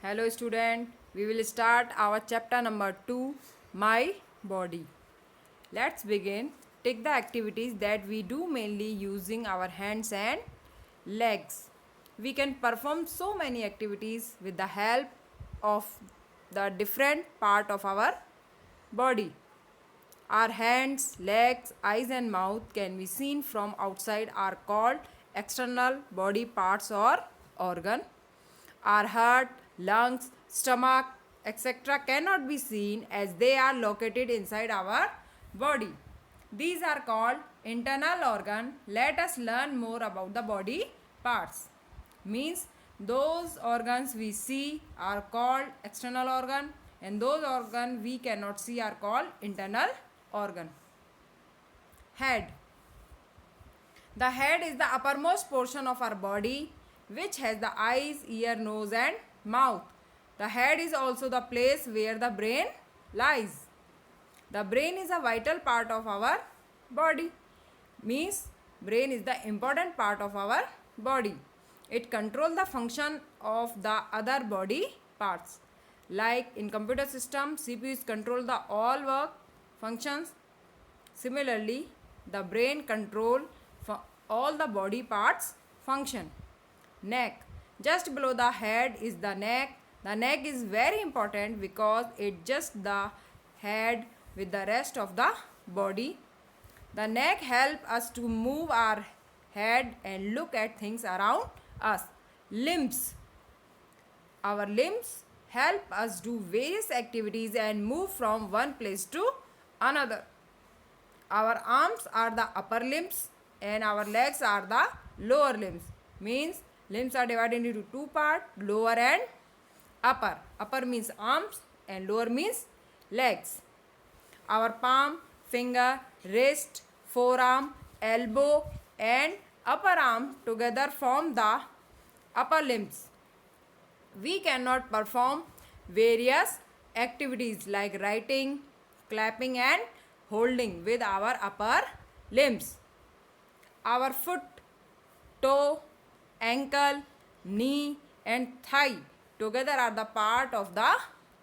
Hello student, we will start our chapter number 2, My Body. Let's begin. Take the activities that we do mainly using our hands and legs. We can perform so many activities with the help of the different part of our body. Our hands, legs, eyes and mouth can be seen from outside are called external body parts or organ. Our heart, lungs, stomach, etc. cannot be seen as they are located inside our body. These are called internal organ. Let us learn more about the body parts. Means those organs we see are called external organ and those organ we cannot see are called internal organ. Head. The head is the uppermost portion of our body which has the eyes, ear, nose and mouth. The head is also the place where the brain lies. The brain is a vital part of our body. Means brain is the important part of our body. It controls the function of the other body parts. Like in computer system, CPUs control the all work functions. Similarly, the brain control all the body parts function. Neck. Just below the head is the neck. The neck is very important because it just the head with the rest of the body. The neck helps us to move our head and look at things around us. Limbs. Our limbs help us do various activities and move from one place to another. Our arms are the upper limbs and our legs are the lower limbs. Means limbs are divided into two parts, lower and upper. Upper means arms and lower means legs. Our palm, finger, wrist, forearm, elbow and upper arm together form the upper limbs. We cannot perform various activities like writing, clapping and holding with our upper limbs. Our foot, toe, ankle, knee and thigh together are the part of the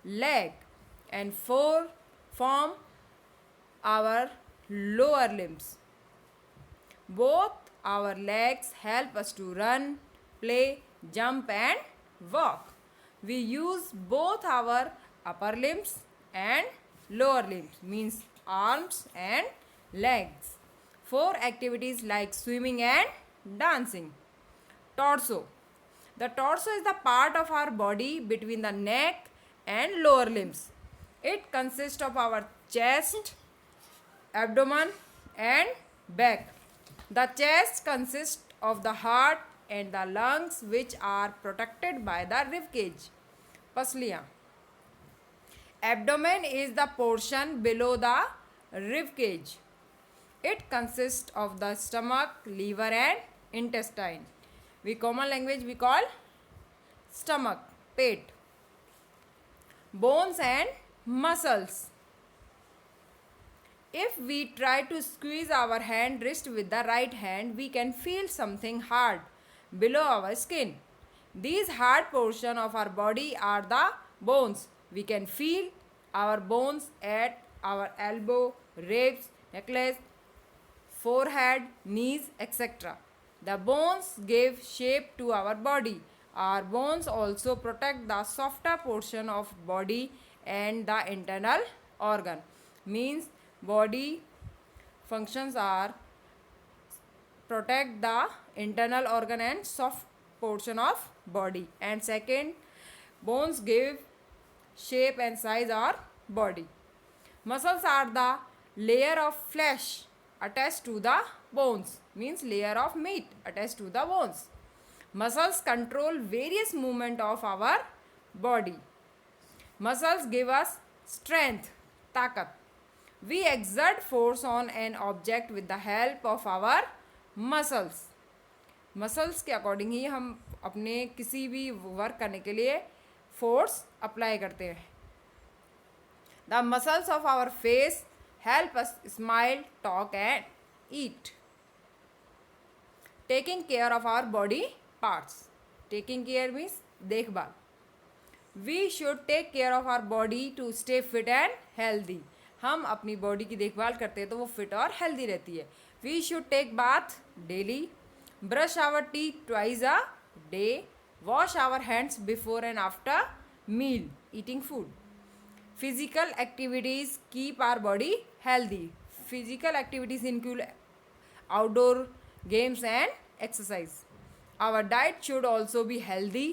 leg and four form our lower limbs. Both our legs help us to run, play, jump and walk. We use both our upper limbs and lower limbs means arms and legs for activities like swimming and dancing. Torso. The torso is the part of our body between the neck and lower limbs. It consists of our chest, abdomen and back. The chest consists of the heart and the lungs which are protected by the rib cage. Pasliyan. Abdomen is the portion below the rib cage. It consists of the stomach, liver and intestine. We common language we call stomach, pet. Bones and muscles. If we try to squeeze our hand wrist with the right hand, we can feel something hard below our skin. These hard portion of our body are the bones. We can feel our bones at our elbow, ribs, necklace, forehead, knees, etc. The bones give shape to our body. Our bones also protect the softer portion of body and the internal organ. Means body functions are protect the internal organ and soft portion of body. And second, bones give shape and size our body. Muscles are the layer of flesh attached to the bones. Means layer of meat attached to the bones. Muscles control various movement of our body. Muscles give us strength, takat. We exert force on an object with the help of our muscles. Muscles के according ही हम अपने किसी भी work करने के लिए force apply करते हैं. The muscles of our face help us smile, talk and eat. Taking care of our body parts. Taking care means देखभाल. We should take care of our body to stay fit and healthy. हम अपनी body की देखभाल करते हैं तो वो fit और हेल्दी रहती है। We should take bath daily, brush our teeth twice a day, wash our hands before and after meal eating food. Physical activities keep our body healthy. Physical activities include outdoor games and exercise. Our diet should also be healthy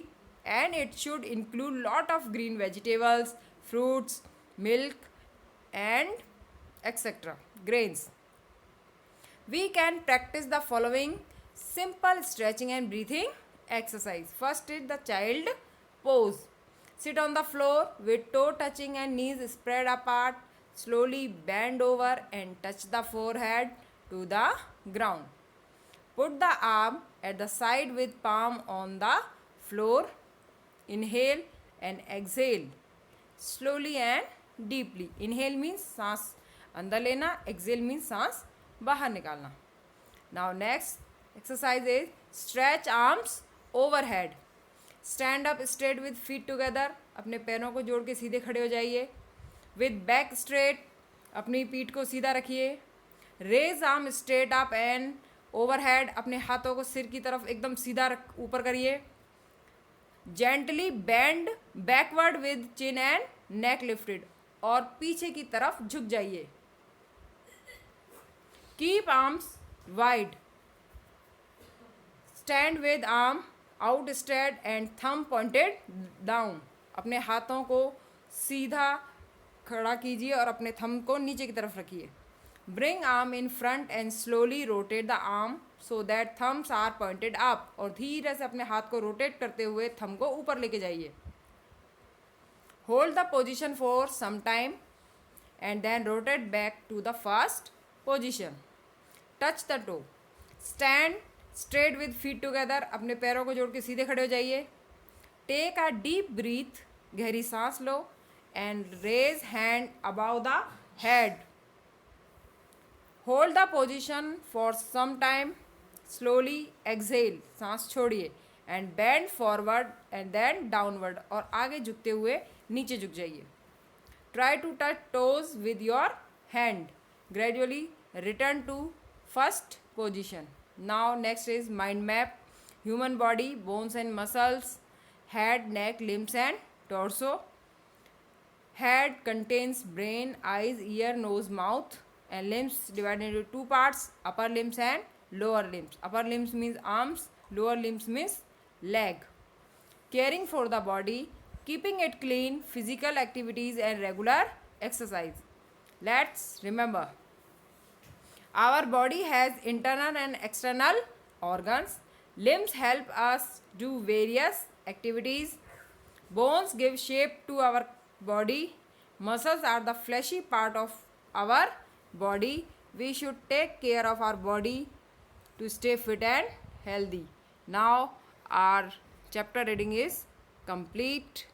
and it should include lot of green vegetables, fruits, milk and etc. grains. We can practice the following simple stretching and breathing exercise. First is the child pose. Sit on the floor with toe touching and knees spread apart. Slowly bend over and touch the forehead to the ground. Put the arm at the side with palm on the floor. Inhale and exhale slowly and deeply. Inhale means सांस अंदर लेना, exhale means सांस बाहर निकालना. Now next exercise is stretch arms overhead. Stand up straight with feet together. अपने पैरों को जोड़ के सीधे खड़े हो जाइए. With back straight, अपनी पीठ को सीधा रखिए. Raise arm straight up and overhead. अपने हाथों को सिर की तरफ एकदम सीधा ऊपर करिए. Gently bend backward with chin and neck lifted. और पीछे की तरफ झुक जाइए. Keep arms wide. Stand with arm outstretched and thumb pointed down. अपने हाथों को सीधा खड़ा कीजिए और अपने थंब को नीचे की तरफ रखिए. Bring arm in front and slowly rotate the arm so that thumbs are pointed up. और धीरे से अपने हाथ को रोटेट करते हुए थंब को ऊपर लेके जाइए. Hold the position for some time and then rotate back to the first position. Touch the toe. Stand straight with feet together. अपने पैरों को जोड़ के सीधे खड़े हो जाइए. Take a deep breath. गहरी सांस लो and raise hand above the head. Hold the position for some time. Slowly exhale. सांस छोड़िए and bend forward and then downward. और आगे झुकते हुए नीचे झुक जाइए. Try to touch toes with your hand. Gradually return to first position. Now next is mind map. Human body, bones and muscles, head, neck, limbs and torso. Head contains brain, eyes, ear, nose, mouth and limbs divided into two parts, upper limbs and lower limbs. Upper limbs means arms, lower limbs means leg. Caring for the body, keeping it clean, physical activities and regular exercise. Let's remember. Our body has internal and external organs. Limbs help us do various activities. Bones give shape to our body. Muscles are the fleshy part of our body. We should take care of our body to stay fit and healthy. Now our chapter reading is complete.